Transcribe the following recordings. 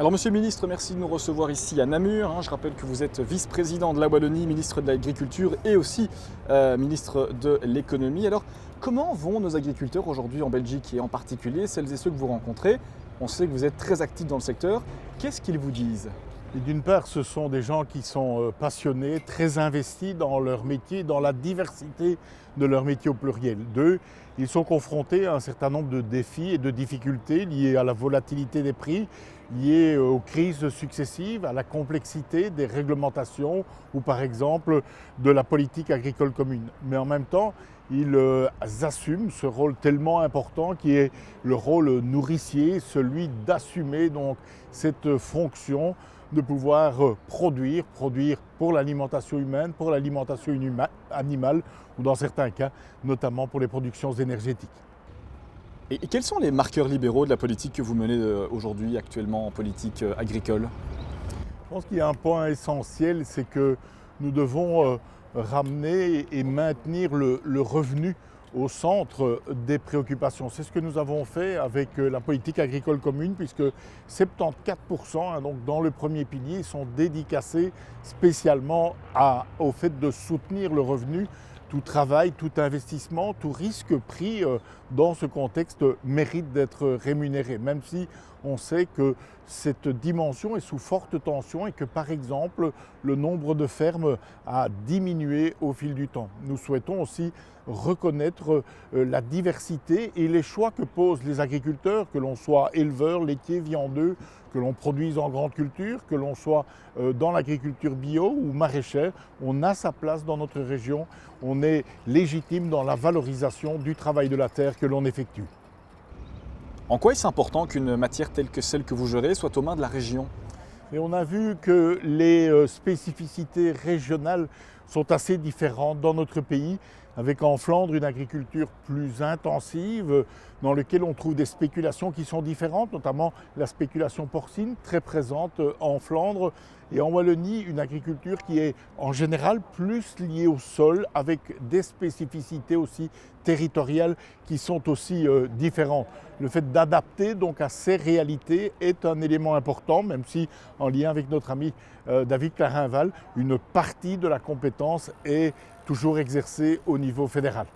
Alors Monsieur le Ministre, merci de nous recevoir ici à Namur. Je rappelle que vous êtes vice-président de la Wallonie, ministre de l'Agriculture et aussi ministre de l'Économie. Alors comment vont nos agriculteurs aujourd'hui en Belgique et en particulier celles et ceux que vous rencontrez? On sait que vous êtes très actifs dans le secteur. Qu'est-ce qu'ils vous disent? Et d'une part, ce sont des gens qui sont passionnés, très investis dans leur métier, dans la diversité de leur métier au pluriel. Deux, ils sont confrontés à un certain nombre de défis et de difficultés liés à la volatilité des prix, liés aux crises successives, à la complexité des réglementations ou par exemple de la politique agricole commune. Mais en même temps, ils assument ce rôle tellement important qui est le rôle nourricier, celui d'assumer donc cette fonction de pouvoir produire pour l'alimentation humaine, pour l'alimentation animale ou dans certains cas, notamment pour les productions énergétiques. Et quels sont les marqueurs libéraux de la politique que vous menez aujourd'hui actuellement en politique agricole? Je pense qu'il y a un point essentiel, c'est que nous devons ramener et maintenir le revenu au centre des préoccupations. C'est ce que nous avons fait avec la politique agricole commune, puisque 74%, donc dans le premier pilier, sont dédicacés spécialement au fait de soutenir le revenu. Tout travail, tout investissement, tout risque pris dans ce contexte mérite d'être rémunéré, même si on sait que cette dimension est sous forte tension et que par exemple le nombre de fermes a diminué au fil du temps. Nous souhaitons aussi reconnaître la diversité et les choix que posent les agriculteurs, que l'on soit éleveur, laitier, viandeux, que l'on produise en grande culture, que l'on soit dans l'agriculture bio ou maraîchère. On a sa place dans notre région, on est légitime dans la valorisation du travail de la terre que l'on effectue. En quoi est-ce important qu'une matière telle que celle que vous gérez soit aux mains de la région? Et on a vu que les spécificités régionales sont assez différentes dans notre pays, avec en Flandre une agriculture plus intensive, dans laquelle on trouve des spéculations qui sont différentes, notamment la spéculation porcine, très présente en Flandre, et en Wallonie, une agriculture qui est en général plus liée au sol, avec des spécificités aussi territoriales qui sont aussi différentes. Le fait d'adapter donc à ces réalités est un élément important, même si en lien avec notre ami David Clarinval, une partie de la compétence est toujours exercée au niveau fédéral.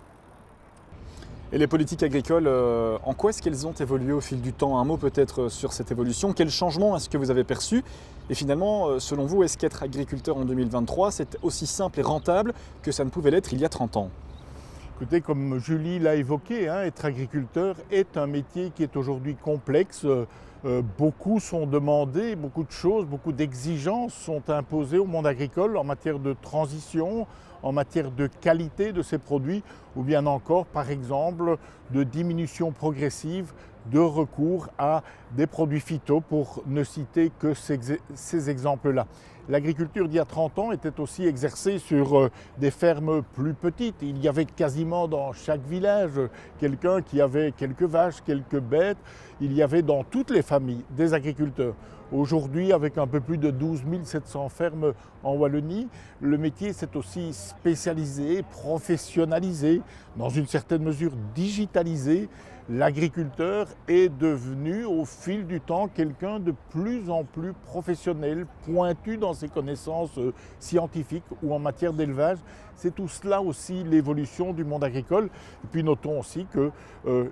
Et les politiques agricoles, en quoi est-ce qu'elles ont évolué au fil du temps? Un mot peut-être sur cette évolution. Quel changement est-ce que vous avez perçu? Et finalement, selon vous, est-ce qu'être agriculteur en 2023, c'est aussi simple et rentable que ça ne pouvait l'être il y a 30 ans? Écoutez, comme Julie l'a évoqué, être agriculteur est un métier qui est aujourd'hui complexe. Beaucoup sont demandés, beaucoup de choses, beaucoup d'exigences sont imposées au monde agricole en matière de transition, en matière de qualité de ces produits ou bien encore, par exemple, de diminution progressive de recours à des produits phyto pour ne citer que ces exemples-là. L'agriculture d'il y a 30 ans était aussi exercée sur des fermes plus petites. Il y avait quasiment dans chaque village quelqu'un qui avait quelques vaches, quelques bêtes. Il y avait dans toutes les familles des agriculteurs. Aujourd'hui, avec un peu plus de 12 700 fermes en Wallonie, le métier s'est aussi spécialisé, professionnalisé, dans une certaine mesure digitalisé. L'agriculteur est devenu au fil du temps quelqu'un de plus en plus professionnel, pointu dans ses connaissances scientifiques ou en matière d'élevage. C'est tout cela aussi l'évolution du monde agricole. Et puis notons aussi que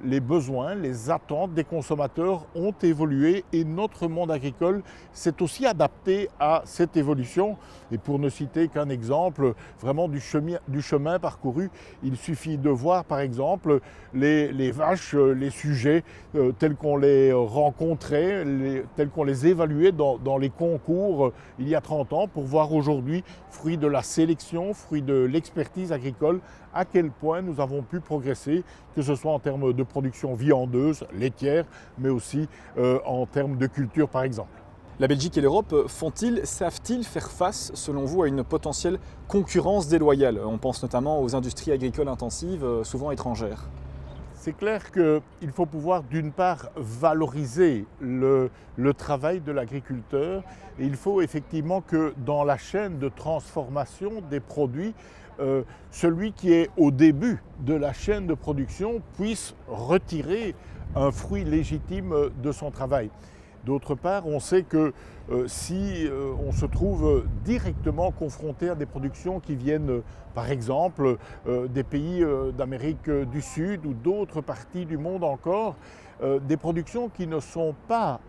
les besoins, les attentes des consommateurs ont évolué et notre monde agricole s'est aussi adapté à cette évolution. Et pour ne citer qu'un exemple vraiment du chemin parcouru, il suffit de voir par exemple les vaches, les sujets tels qu'on les rencontrait, tels qu'on les évaluait dans les concours il y a 30 ans pour voir aujourd'hui, fruit de la sélection, fruit de l'expertise agricole, à quel point nous avons pu progresser, que ce soit en termes de production viandeuse, laitière, mais aussi en termes de culture par exemple. La Belgique et l'Europe savent-ils faire face, selon vous, à une potentielle concurrence déloyale? On pense notamment aux industries agricoles intensives, souvent étrangères. C'est clair qu'il faut pouvoir d'une part valoriser le travail de l'agriculteur et il faut effectivement que dans la chaîne de transformation des produits, celui qui est au début de la chaîne de production puisse retirer un fruit légitime de son travail. D'autre part, on sait que si on se trouve directement confronté à des productions qui viennent, par exemple, des pays d'Amérique du Sud ou d'autres parties du monde encore, des productions qui ne sont pas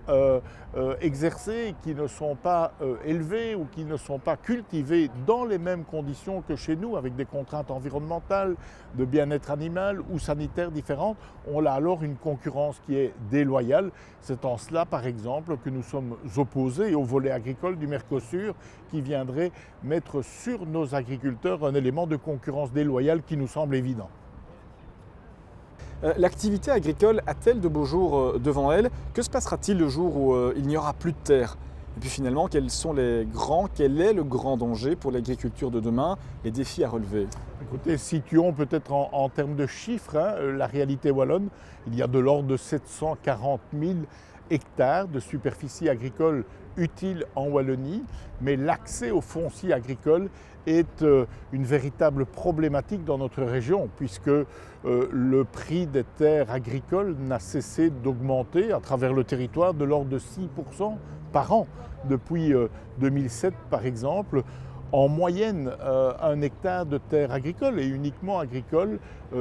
exercées, qui ne sont pas élevées ou qui ne sont pas cultivées dans les mêmes conditions que chez nous, avec des contraintes environnementales, de bien-être animal ou sanitaires différentes, on a alors une concurrence qui est déloyale. C'est en cela, par exemple, que nous sommes opposés au volet agricole du Mercosur qui viendrait mettre sur nos agriculteurs un élément de concurrence déloyale qui nous semble évident. L'activité agricole a-t-elle de beaux jours devant elle? Que se passera-t-il le jour où il n'y aura plus de terre? Et puis finalement, quel est le grand danger pour l'agriculture de demain, les défis à relever? Écoutez, situons peut-être en termes de chiffres la réalité wallonne. Il y a de l'ordre de 740 000 hectares de superficie agricole utile en Wallonie, mais l'accès au foncier agricole est une véritable problématique dans notre région, puisque le prix des terres agricoles n'a cessé d'augmenter à travers le territoire de l'ordre de 6% par an. Depuis 2007, par exemple, en moyenne, un hectare de terre agricole, et uniquement agricole,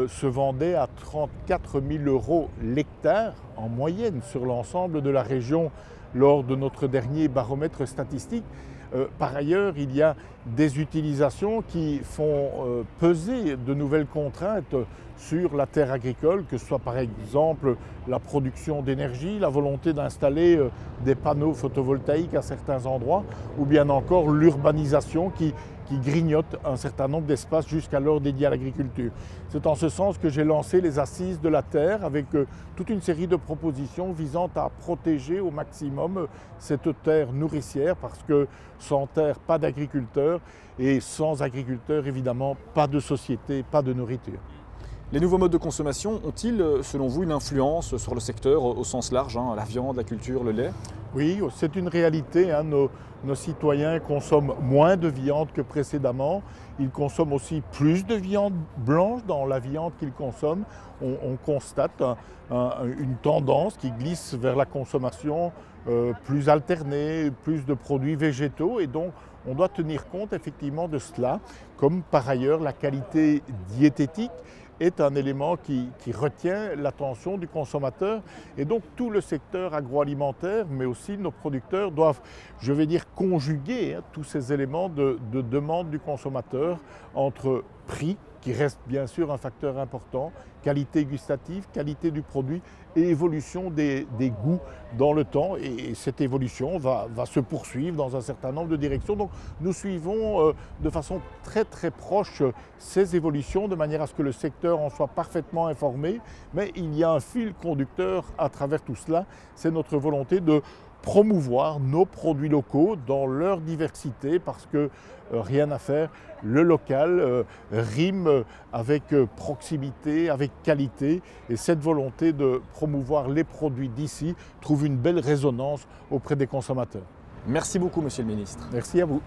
se vendait à 34 000 € l'hectare, en moyenne, sur l'ensemble de la région, lors de notre dernier baromètre statistique. Par ailleurs, il y a des utilisations qui font peser de nouvelles contraintes sur la terre agricole, que ce soit par exemple la production d'énergie, la volonté d'installer des panneaux photovoltaïques à certains endroits, ou bien encore l'urbanisation qui grignote un certain nombre d'espaces jusqu'alors dédiés à l'agriculture. C'est en ce sens que j'ai lancé les Assises de la terre avec toute une série de propositions visant à protéger au maximum cette terre nourricière, parce que sans terre, pas d'agriculteurs, et sans agriculteurs, évidemment, pas de société, pas de nourriture. Les nouveaux modes de consommation ont-ils, selon vous, une influence sur le secteur au sens large, la viande, la culture, le lait? Oui, c'est une réalité. Nos citoyens consomment moins de viande que précédemment. Ils consomment aussi plus de viande blanche dans la viande qu'ils consomment. On constate une tendance qui glisse vers la consommation plus alternée, plus de produits végétaux, et donc on doit tenir compte effectivement de cela, comme par ailleurs la qualité diététique est un élément qui retient l'attention du consommateur, et donc tout le secteur agroalimentaire, mais aussi nos producteurs doivent, je vais dire, conjuguer tous ces éléments de demande du consommateur entre prix, qui reste bien sûr un facteur important, qualité gustative, qualité du produit et évolution des goûts dans le temps. Et cette évolution va se poursuivre dans un certain nombre de directions. Donc nous suivons de façon très très proche ces évolutions, de manière à ce que le secteur en soit parfaitement informé. Mais il y a un fil conducteur à travers tout cela, c'est notre volonté de promouvoir nos produits locaux dans leur diversité, parce que rien à faire, le local rime avec proximité, avec qualité, et cette volonté de promouvoir les produits d'ici trouve une belle résonance auprès des consommateurs. Merci beaucoup, Monsieur le Ministre. Merci à vous.